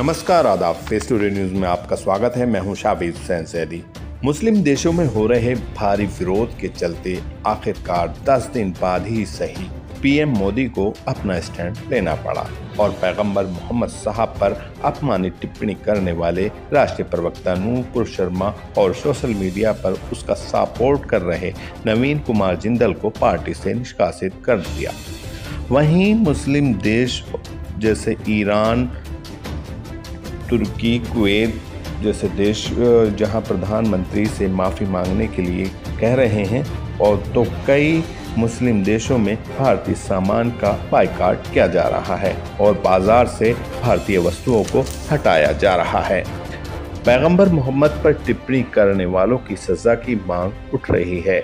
नमस्कार, आदाब। Face today news में आपका स्वागत है। मैं हूं शाबिर हुसैन सैदी। मुस्लिम देशों में हो रहे भारी विरोध के चलते आखिरकार 10 दिन बाद ही सही पीएम मोदी को अपना स्टैंड लेना पड़ा और पैगंबर मोहम्मद साहब पर अपमानित टिप्पणी करने वाले राष्ट्रीय प्रवक्ता नूपुर शर्मा और सोशल मीडिया पर उसका सपोर्ट कर रहे नवीन कुमार जिंदल को पार्टी से निष्कासित कर दिया। वहीं मुस्लिम देश जैसे ईरान, तुर्की, कुवैत जैसे देश जहां प्रधानमंत्री से माफ़ी मांगने के लिए कह रहे हैं और तो कई मुस्लिम देशों में भारतीय सामान का बायकॉट किया जा रहा है और बाजार से भारतीय वस्तुओं को हटाया जा रहा है। पैगंबर मोहम्मद पर टिप्पणी करने वालों की सज़ा की मांग उठ रही है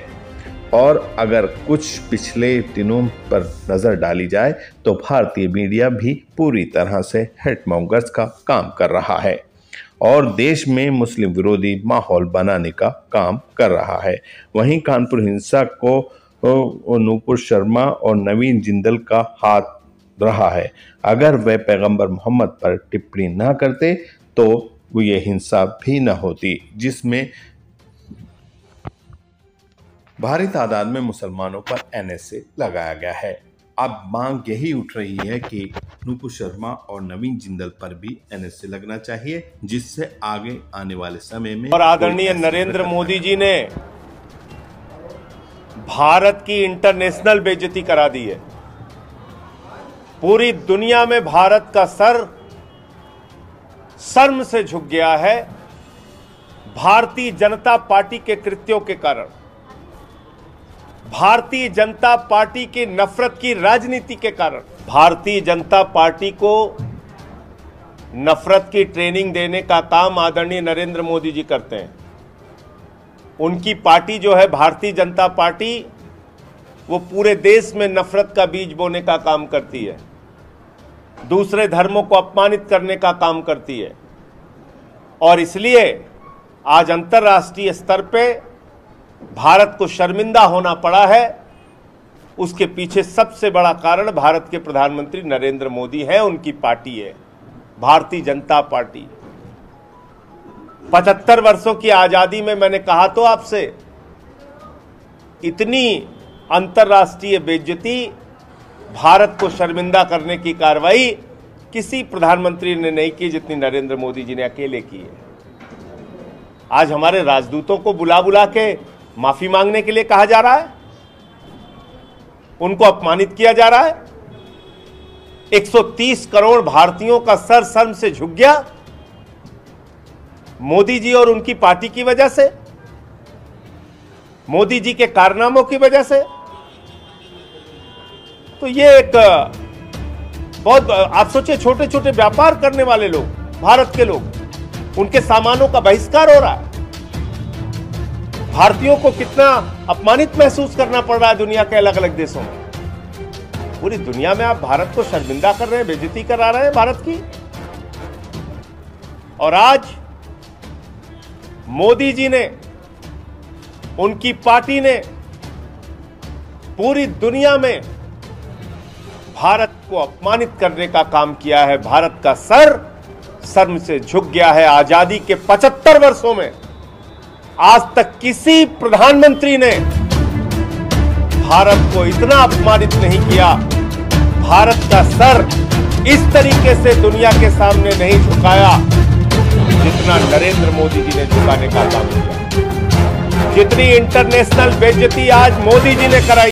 और अगर कुछ पिछले दिनों पर नज़र डाली जाए तो भारतीय मीडिया भी पूरी तरह से हेटमॉन्गर्स का काम कर रहा है और देश में मुस्लिम विरोधी माहौल बनाने का काम कर रहा है। वहीं कानपुर हिंसा को नूपुर शर्मा और नवीन जिंदल का हाथ रहा है। अगर वे पैगंबर मोहम्मद पर टिप्पणी न करते तो ये हिंसा भी न होती, जिसमें भारी तादाद में मुसलमानों पर एनएसए लगाया गया है। अब मांग यही उठ रही है कि नूपुर शर्मा और नवीन जिंदल पर भी एनएसए लगना चाहिए, जिससे आगे आने वाले समय में और आदरणीय नरेंद्र मोदी जी ने भारत की इंटरनेशनल बेइज्जती करा दी है। पूरी दुनिया में भारत का सर शर्म से झुक गया है भारतीय जनता पार्टी के कृत्यों के कारण। भारतीय जनता पार्टी की नफरत की राजनीति के कारण भारतीय जनता पार्टी को नफरत की ट्रेनिंग देने का काम आदरणीय नरेंद्र मोदी जी करते हैं। उनकी पार्टी जो है भारतीय जनता पार्टी, वो पूरे देश में नफरत का बीज बोने का काम करती है, दूसरे धर्मों को अपमानित करने का काम करती है और इसलिए आज अंतर्राष्ट्रीय स्तर पे भारत को शर्मिंदा होना पड़ा है। उसके पीछे सबसे बड़ा कारण भारत के प्रधानमंत्री नरेंद्र मोदी हैं, उनकी पार्टी है भारतीय जनता पार्टी। 75 वर्षों की आजादी में मैंने कहा तो आपसे, इतनी अंतर्राष्ट्रीय बेइज्जती, भारत को शर्मिंदा करने की कार्रवाई किसी प्रधानमंत्री ने नहीं की जितनी नरेंद्र मोदी जी ने अकेले की है। आज हमारे राजदूतों को बुला बुला के माफी मांगने के लिए कहा जा रहा है, उनको अपमानित किया जा रहा है। 130 करोड़ भारतीयों का सर शर्म से झुक गया मोदी जी और उनकी पार्टी की वजह से, मोदी जी के कारनामों की वजह से। तो ये एक बहुत, आप सोचिए, छोटे छोटे व्यापार करने वाले लोग, भारत के लोग, उनके सामानों का बहिष्कार हो रहा है। भारतीयों को कितना अपमानित महसूस करना पड़ रहा है दुनिया के अलग अलग देशों में। पूरी दुनिया में आप भारत को शर्मिंदा कर रहे हैं, बेइज्जती करा रहे हैं भारत की। और आज मोदी जी ने, उनकी पार्टी ने पूरी दुनिया में भारत को अपमानित करने का काम किया है। भारत का सर शर्म से झुक गया है। आजादी के 75 वर्षों में आज तक किसी प्रधानमंत्री ने भारत को इतना अपमानित नहीं किया, भारत का सर इस तरीके से दुनिया के सामने नहीं झुकाया जितना नरेंद्र मोदी जी ने झुकाने का काम किया। जितनी इंटरनेशनल बेइज्जती आज मोदी जी ने कराई।